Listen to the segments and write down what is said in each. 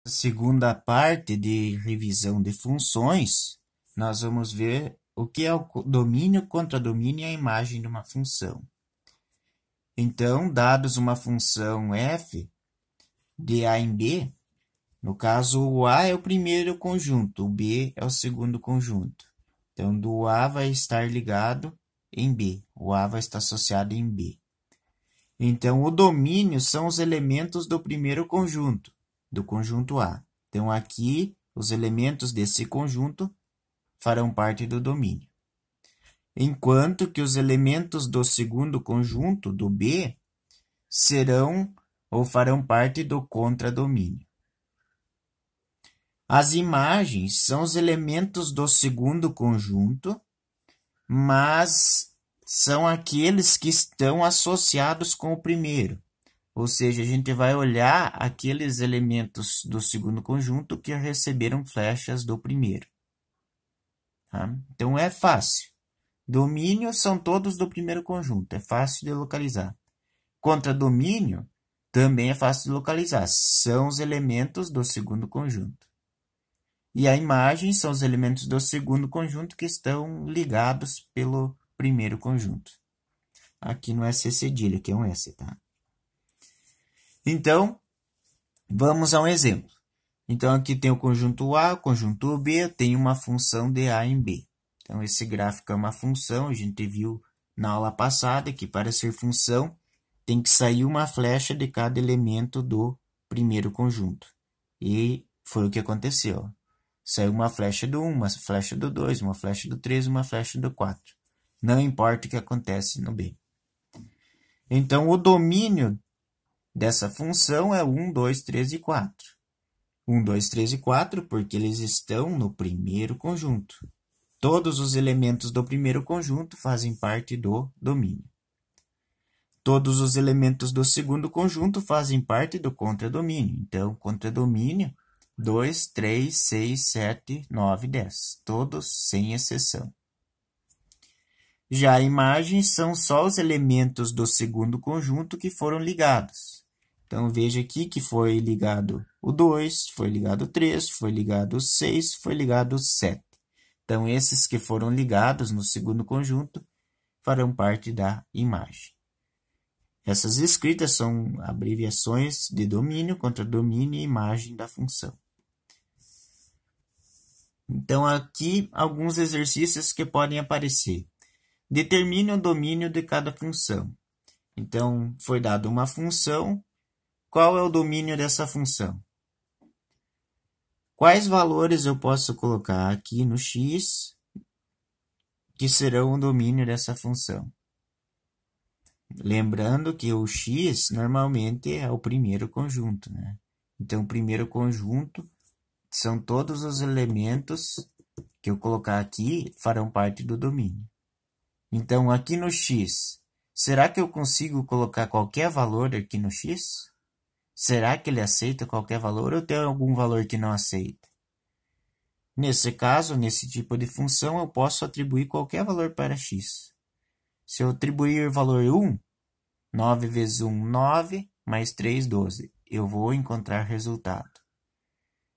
Segunda parte de revisão de funções, nós vamos ver o que é o domínio, contradomínio e a imagem de uma função. Então, dados uma função f de A em B, no caso o A é o primeiro conjunto, o B é o segundo conjunto. Então, do A vai estar ligado em B, o A vai estar associado em B. Então, o domínio são os elementos do primeiro conjunto, do conjunto A. Então, aqui, os elementos desse conjunto farão parte do domínio. Enquanto que os elementos do segundo conjunto, do B, serão ou farão parte do contradomínio. As imagens são os elementos do segundo conjunto, mas são aqueles que estão associados com o primeiro. Ou seja, a gente vai olhar aqueles elementos do segundo conjunto que receberam flechas do primeiro. Tá? Então, é fácil. Domínio são todos do primeiro conjunto, é fácil de localizar. Contradomínio também é fácil de localizar, são os elementos do segundo conjunto. E a imagem são os elementos do segundo conjunto que estão ligados pelo primeiro conjunto. Aqui não é C cedilha, aqui é um S, tá? Então, vamos a um exemplo. Então, aqui tem o conjunto A, o conjunto B, tem uma função de A em B. Então, esse gráfico é uma função, a gente viu na aula passada que para ser função tem que sair uma flecha de cada elemento do primeiro conjunto. E foi o que aconteceu. Saiu uma flecha do 1, uma flecha do 2, uma flecha do 3, uma flecha do 4. Não importa o que acontece no B. Então, o domínio dessa função é 1, 2, 3 e 4. 1, 2, 3 e 4 porque eles estão no primeiro conjunto. Todos os elementos do primeiro conjunto fazem parte do domínio. Todos os elementos do segundo conjunto fazem parte do contradomínio. Então, contradomínio 2, 3, 6, 7, 9, 10. Todos sem exceção. Já a imagem são só os elementos do segundo conjunto que foram ligados. Então, veja aqui que foi ligado o 2, foi ligado o 3, foi ligado o 6, foi ligado o 7. Então, esses que foram ligados no segundo conjunto farão parte da imagem. Essas escritas são abreviações de domínio, contradomínio e imagem da função. Então, aqui alguns exercícios que podem aparecer. Determine o domínio de cada função. Então, foi dada uma função. Qual é o domínio dessa função? Quais valores eu posso colocar aqui no x que serão o domínio dessa função? Lembrando que o x normalmente é o primeiro conjunto, né? Então, o primeiro conjunto são todos os elementos que eu colocar aqui farão parte do domínio. Então, aqui no x, será que eu consigo colocar qualquer valor aqui no x? Será que ele aceita qualquer valor ou tem algum valor que não aceita? Nesse caso, nesse tipo de função, eu posso atribuir qualquer valor para x. Se eu atribuir o valor 1, 9 vezes 1, 9, mais 3, 12. Eu vou encontrar resultado.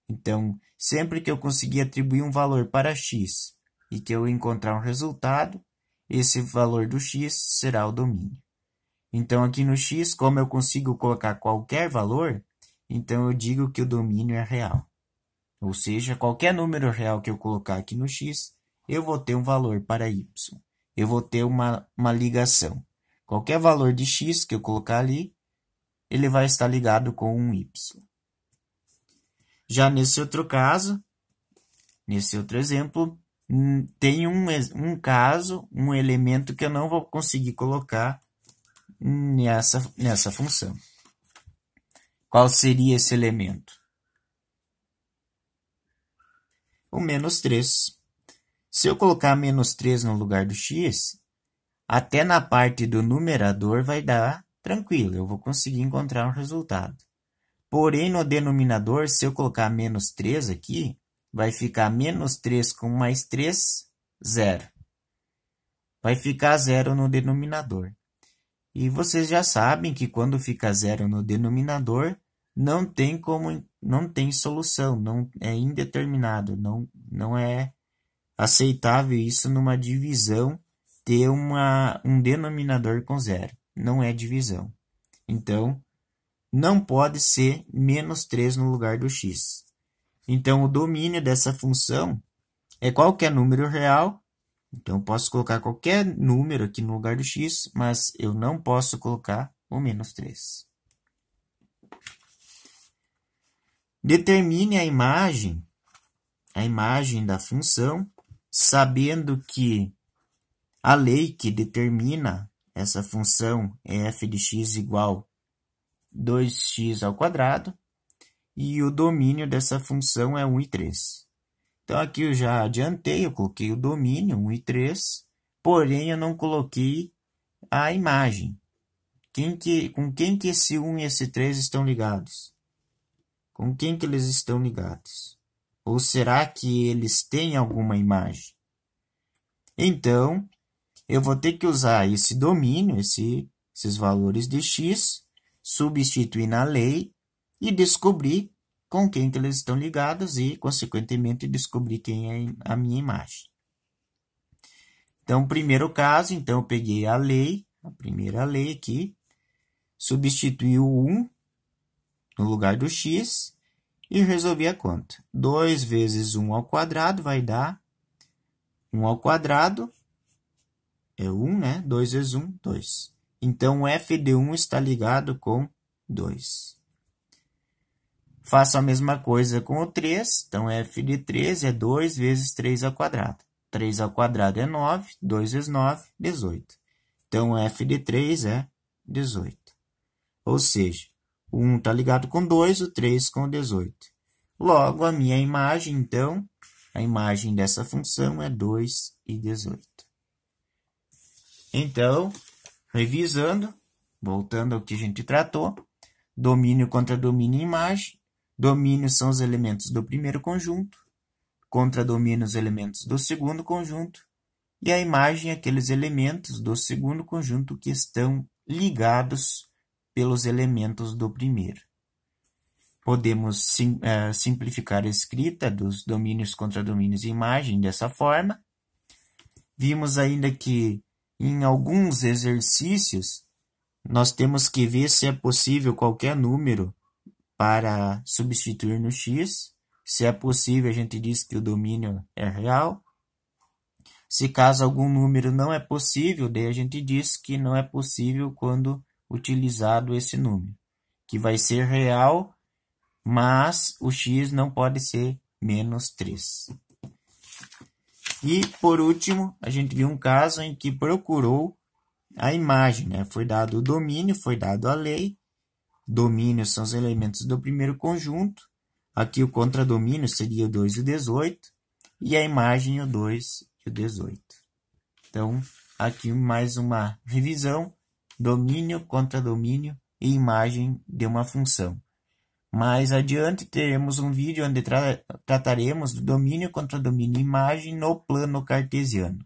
Então, sempre que eu conseguir atribuir um valor para x e que eu encontrar um resultado, esse valor do x será o domínio. Então, aqui no x, como eu consigo colocar qualquer valor, então eu digo que o domínio é real. Ou seja, qualquer número real que eu colocar aqui no x, eu vou ter um valor para y. Eu vou ter uma ligação. Qualquer valor de x que eu colocar ali, ele vai estar ligado com um y. Já nesse outro caso, nesse outro exemplo, tem um caso, um elemento que eu não vou conseguir colocar nessa função. Qual seria esse elemento? O menos 3. Se eu colocar menos 3 no lugar do x, até na parte do numerador vai dar tranquilo, eu vou conseguir encontrar um resultado. Porém, no denominador, se eu colocar menos 3 aqui, vai ficar menos 3 com mais 3, 0. Vai ficar 0 no denominador. E vocês já sabem que quando fica 0 no denominador, não tem como não tem solução, não é indeterminado, não é aceitável isso numa divisão ter um denominador com zero. Não é divisão. Então, não pode ser menos 3 no lugar do x. Então, o domínio dessa função é qualquer número real. Então, eu posso colocar qualquer número aqui no lugar do x, mas eu não posso colocar o menos 3. Determine a imagem da função, sabendo que a lei que determina essa função é f de x igual 2x ao quadrado, e o domínio dessa função é 1 e 3. Então, aqui eu já adiantei, eu coloquei o domínio, 1 e 3, porém eu não coloquei a imagem. Com quem que esse 1 e esse 3 estão ligados? Com quem que eles estão ligados? Ou será que eles têm alguma imagem? Então, eu vou ter que usar esse domínio, esses valores de x, substituir na lei e descobrir com quem que eles estão ligados e, consequentemente, descobrir quem é a minha imagem. Então, primeiro caso, então, eu peguei a primeira lei aqui, substituí o 1 no lugar do x e resolvi a conta. 2 vezes 1 ao quadrado vai dar 1 ao quadrado, é 1, né? 2 vezes 1, 2. Então, o f de 1 está ligado com 2. Faço a mesma coisa com o 3. Então, f de 3 é 2 vezes 3 ao quadrado. 3 ao quadrado é 9. 2 vezes 9, 18. Então, f de 3 é 18. Ou seja, o 1 está ligado com 2, o 3 com 18. Logo, a minha imagem, então, a imagem dessa função é 2 e 18. Então, revisando, voltando ao que a gente tratou, domínio contra domínio e imagem. Domínio são os elementos do primeiro conjunto, contra domínio os elementos do segundo conjunto, e a imagem aqueles elementos do segundo conjunto que estão ligados pelos elementos do primeiro. Podemos simplificar a escrita dos domínios, contradomínios e imagem dessa forma. Vimos ainda que em alguns exercícios nós temos que ver se é possível qualquer número para substituir no x. Se é possível, a gente diz que o domínio é real. Se caso algum número não é possível, daí a gente diz que não é possível quando utilizado esse número, que vai ser real, mas o x não pode ser menos 3. E, por último, a gente viu um caso em que procurou a imagem, né? Foi dado o domínio, foi dado a lei. Domínio são os elementos do primeiro conjunto. Aqui o contradomínio seria o 2 e o 18. E a imagem o 2 e o 18. Então, aqui mais uma revisão. Domínio, contradomínio e imagem de uma função. Mais adiante teremos um vídeo onde trataremos do domínio, contradomínio e imagem no plano cartesiano.